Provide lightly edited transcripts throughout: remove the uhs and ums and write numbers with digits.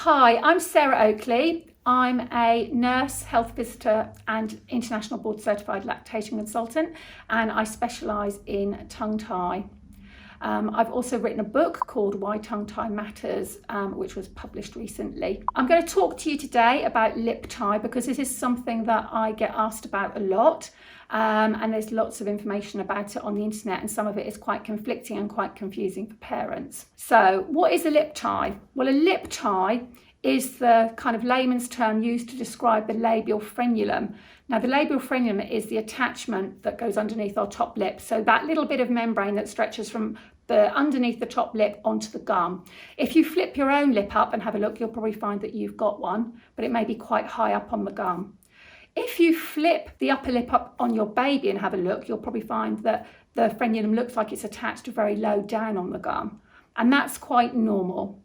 Hi, I'm Sarah Oakley. I'm a nurse, health visitor and international board certified lactation consultant, and I specialise in tongue-tie. I've also written a book called Why Tongue-tie Matters, which was published recently. I'm going to talk to you today about lip tie because this is something that I get asked about a lot. And there's lots of information about it on the internet, and some of it is quite conflicting and quite confusing for parents. So what is a lip tie? Well, a lip tie is the kind of layman's term used to describe the labial frenulum. Now, the labial frenulum is the attachment that goes underneath our top lip. So that little bit of membrane that stretches from the underneath the top lip onto the gum. If you flip your own lip up and have a look, you'll probably find that you've got one, but it may be quite high up on the gum. If you flip the upper lip up on your baby and have a look, you'll probably find that the frenulum looks like it's attached very low down on the gum. And that's quite normal.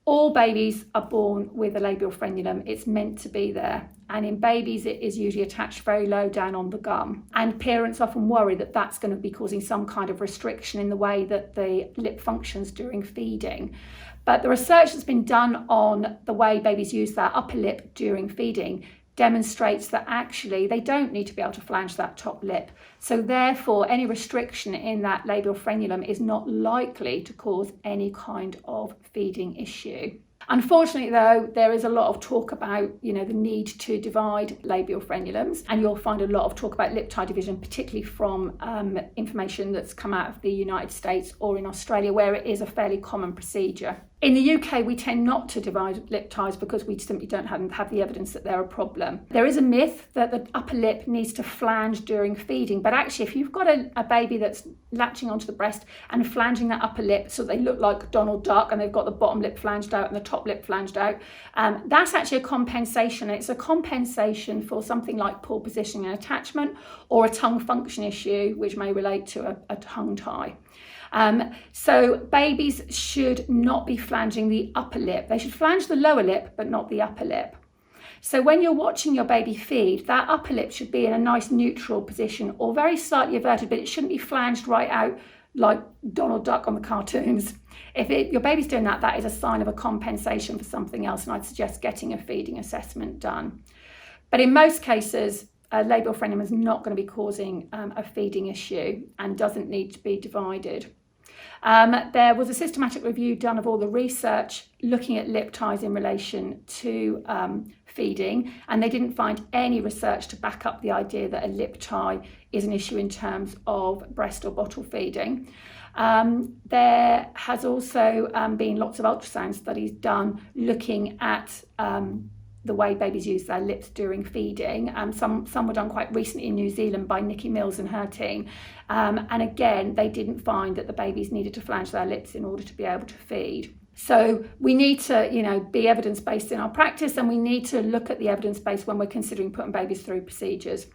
All babies are born with a labial frenulum. It's meant to be there. And in babies, it is usually attached very low down on the gum. And parents often worry that that's going to be causing some kind of restriction in the way that the lip functions during feeding. But the research that's been done on the way babies use their upper lip during feeding demonstrates that actually they don't need to be able to flange that top lip. So therefore, any restriction in that labial frenulum is not likely to cause any kind of feeding issue. Unfortunately, though, there is a lot of talk about, the need to divide labial frenulums, and you'll find a lot of talk about lip tie division, particularly from information that's come out of the United States or in Australia, where it is a fairly common procedure. In the UK, we tend not to divide lip ties because we simply don't have the evidence that they're a problem. There is a myth that the upper lip needs to flange during feeding, but actually if you've got a baby that's latching onto the breast and flanging that upper lip so they look like Donald Duck and they've got the bottom lip flanged out and the top lip flanged out, that's actually a compensation. It's a compensation for something like poor positioning and attachment or a tongue function issue, which may relate to a tongue tie. So babies should not be flanging the upper lip. They should flange the lower lip, but not the upper lip. So when you're watching your baby feed, that upper lip should be in a nice neutral position or very slightly averted, but it shouldn't be flanged right out like Donald Duck on the cartoons. If your baby's doing that, that is a sign of a compensation for something else, and I'd suggest getting a feeding assessment done. But in most cases, a labial frenulum is not going to be causing a feeding issue and doesn't need to be divided. There was a systematic review done of all the research looking at lip ties in relation to feeding, and they didn't find any research to back up the idea that a lip tie is an issue in terms of breast or bottle feeding. There has also been lots of ultrasound studies done looking at the way babies use their lips during feeding. Some were done quite recently in New Zealand by Nikki Mills and her team. And again, they didn't find that the babies needed to flange their lips in order to be able to feed. So we need to, be evidence-based in our practice, and we need to look at the evidence base when we're considering putting babies through procedures.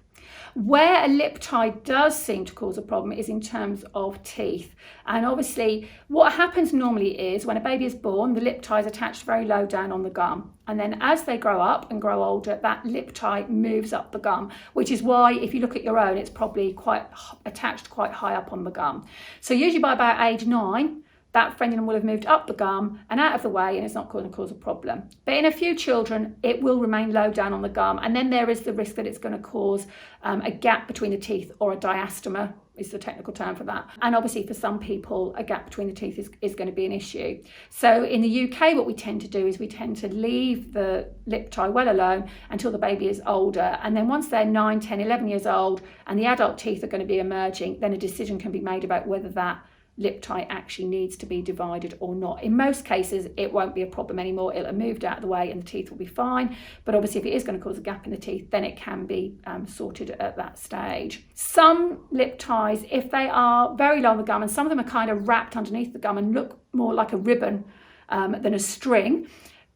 Where a lip tie does seem to cause a problem is in terms of teeth. And obviously what happens normally is when a baby is born, the lip tie is attached very low down on the gum. And then as they grow up and grow older, that lip tie moves up the gum, which is why if you look at your own, it's probably quite attached quite high up on the gum. So usually by about age 9, that frenulum will have moved up the gum and out of the way, and it's not going to cause a problem. But in a few children, it will remain low down on the gum, and then there is the risk that it's going to cause a gap between the teeth, or a diastema is the technical term for that. And obviously for some people, a gap between the teeth is going to be an issue. So in the UK, what we tend to do is we tend to leave the lip tie well alone until the baby is older. And then once they're 9, 10, 11 years old and the adult teeth are going to be emerging, then a decision can be made about whether that lip tie actually needs to be divided or not. In most cases, it won't be a problem anymore. It'll have moved out of the way and the teeth will be fine. But obviously, if it is going to cause a gap in the teeth, then it can be sorted at that stage. Some lip ties, if they are very low on the gum, and some of them are kind of wrapped underneath the gum and look more like a ribbon than a string,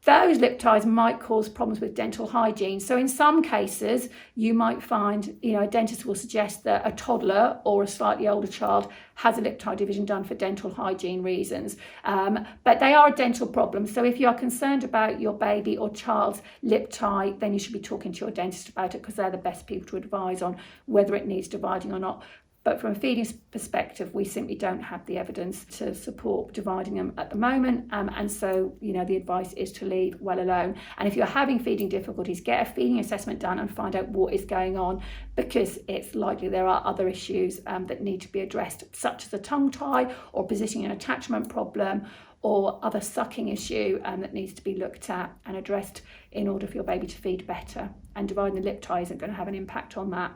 those lip ties might cause problems with dental hygiene. So in some cases, you might find, a dentist will suggest that a toddler or a slightly older child has a lip tie division done for dental hygiene reasons. But they are a dental problem. So if you are concerned about your baby or child's lip tie, then you should be talking to your dentist about it, because they're the best people to advise on whether it needs dividing or not. But from a feeding perspective, we simply don't have the evidence to support dividing them at the moment. And so, the advice is to leave well alone. And if you're having feeding difficulties, get a feeding assessment done and find out what is going on, because it's likely there are other issues that need to be addressed, such as a tongue tie or positioning and attachment problem, or other sucking issue that needs to be looked at and addressed in order for your baby to feed better. And dividing the lip tie isn't going to have an impact on that.